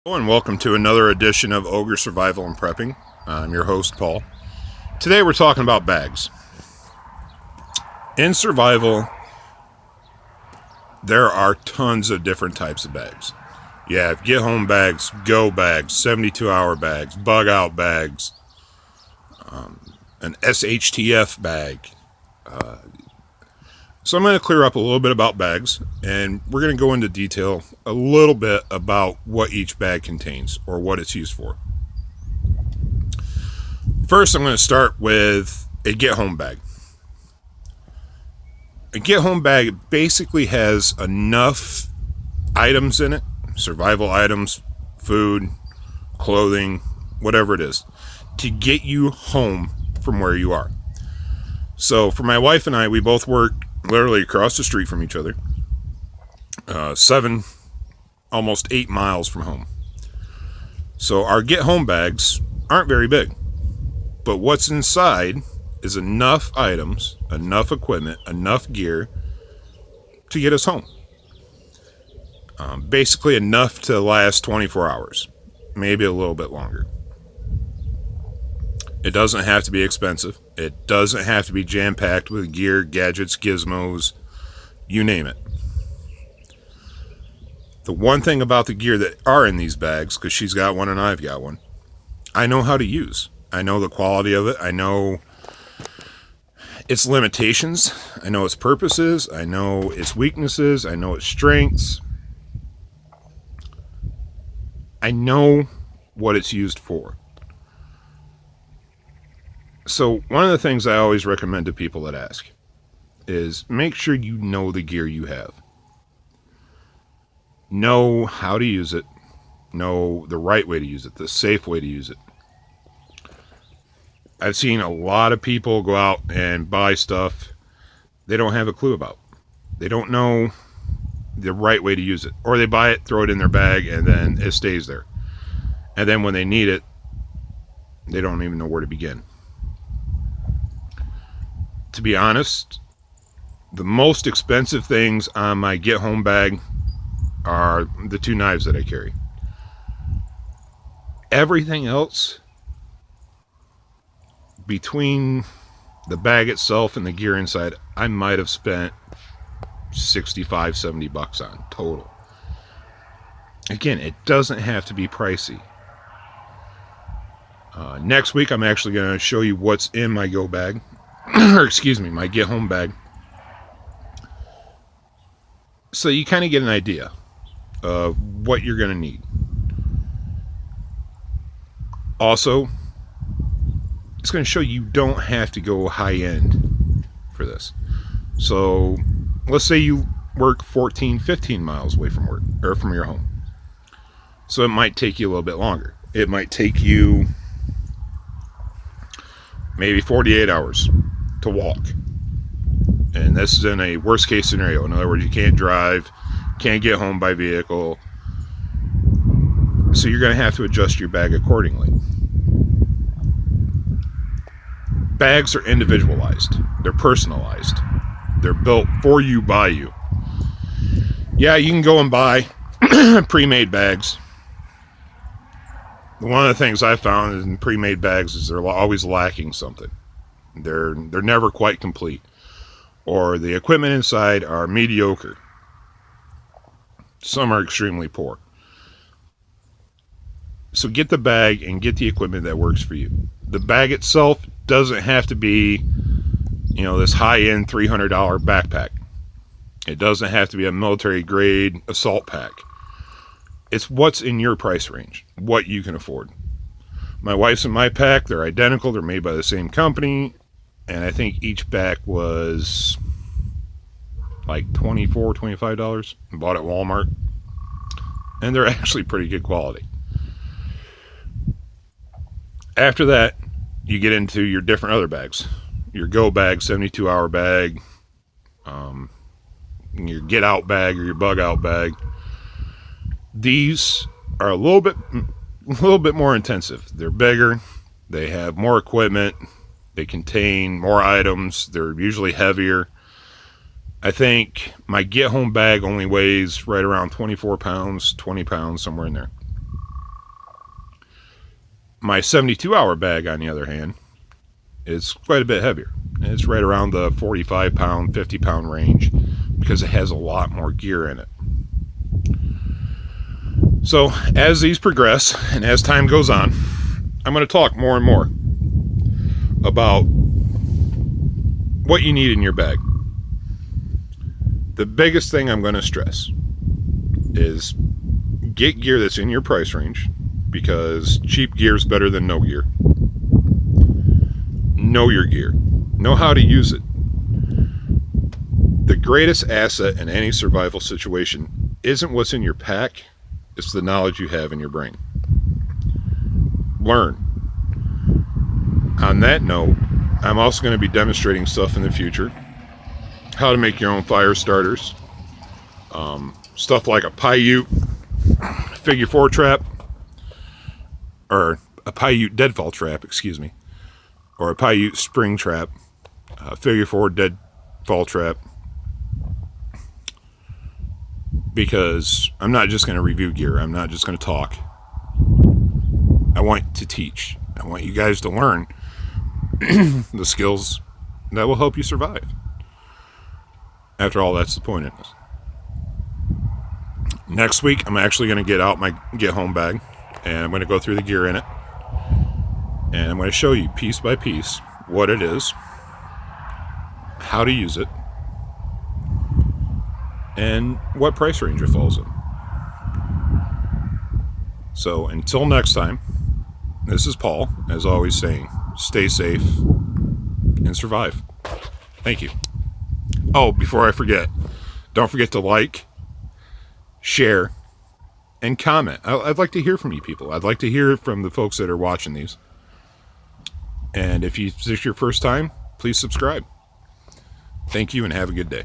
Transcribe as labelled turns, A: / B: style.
A: Hello and welcome to another edition of Ogre Survival and Prepping. I'm your host, Paul. Today we're talking about bags. In survival, there are tons of different types of bags. You have get home bags, go bags, 72-hour bags, bug out bags, an SHTF bag. So I'm going to clear up a little bit about bags, and we're going to go into detail a little bit about what each bag contains or what it's used for. First, I'm going to start with a get home bag. A get home bag basically has enough items in it, survival items, food, clothing, whatever it is, to get you home from where you are. So for my wife and I, we both work literally across the street from each other, 7, almost 8 miles from home. So our get home bags aren't very big, but what's inside is enough items, enough equipment, enough gear to get us home. Basically enough to last 24 hours, maybe a little bit longer. It doesn't have to be expensive. It doesn't have to be jam-packed with gear, gadgets, gizmos, you name it. The one thing about the gear that are in these bags, because she's got one and I've got one, I know how to use. I know the quality of it. I know its limitations. I know its purposes. I know its weaknesses. I know its strengths. I know what it's used for. So one of the things I always recommend to people that ask is make sure you know the gear you have. Know how to use it. Know the right way to use it, the safe way to use it. I've seen a lot of people go out and buy stuff they don't have a clue about. They don't know the right way to use it. Or they buy it, throw it in their bag, and then it stays there. And then when they need it, they don't even know where to begin. To be honest, the most expensive things on my get home bag are the 2 knives that I carry. Everything else between the bag itself and the gear inside, I might have spent $65-$70 on total. Again, it doesn't have to be pricey. Next week I'm actually going to show you what's in my go bag. Or excuse me, my get home bag. So you kind of get an idea of what you're going to need. Also, it's going to show you don't have to go high end for this. So let's say you work 14-15 miles away from work or from your home. So it might take you a little bit longer. It might take you maybe 48 hours to walk. And this is in a worst case scenario. In other words, you can't drive, can't get home by vehicle. So you're going to have to adjust your bag accordingly. Bags are individualized. They're personalized. They're built for you, by you. Yeah, you can go and buy pre-made bags. One of the things I found in pre-made bags is they're always lacking something. They're never quite complete. Or the equipment inside are mediocre. Some are extremely poor. So get the bag and get the equipment that works for you. The bag itself doesn't have to be, this high-end $300 backpack. It doesn't have to be a military-grade assault pack. It's what's in your price range, what you can afford. My wife's and my pack, they're identical. They're made by the same company. And I think each pack was like $24, $25. I bought at Walmart. And they're actually pretty good quality. After that, you get into your different other bags. Your go bag, 72-hour bag. Your get out bag or your bug out bag. These are a little bit more intensive. They're bigger. They have more equipment. They contain more items. They're usually heavier. I think my get home bag only weighs right around 24 pounds, 20 pounds, somewhere in there. My 72-hour bag, on the other hand, is quite a bit heavier. It's right around the 45-pound, 50-pound range because it has a lot more gear in it. So as these progress and as time goes on, I'm going to talk more and more about what you need in your bag. The biggest thing I'm going to stress is get gear that's in your price range, because cheap gear is better than no gear. Know your gear. Know how to use it. The greatest asset in any survival situation isn't what's in your pack, it's the knowledge you have in your brain. Learn. On that note, I'm also going to be demonstrating stuff in the future. How to make your own fire starters. Stuff like a Paiute figure 4 trap, or a Paiute deadfall trap, excuse me, or a Paiute spring trap, figure 4 deadfall trap, because I'm not just going to review gear. I'm not just going to talk. I want to teach. I want you guys to learn the skills that will help you survive. After all, that's the point of this. Next week, I'm actually going to get out my get home bag, and I'm going to go through the gear in it, and I'm going to show you piece by piece what it is, how to use it, and what price range it falls in. So until next time, this is Paul, as always, saying, stay safe and survive. Thank you. Oh, before I forget, don't forget to like, share, and comment. I'd like to hear from you people. I'd like to hear from the folks that are watching these. And if this is your first time, please subscribe. Thank you and have a good day.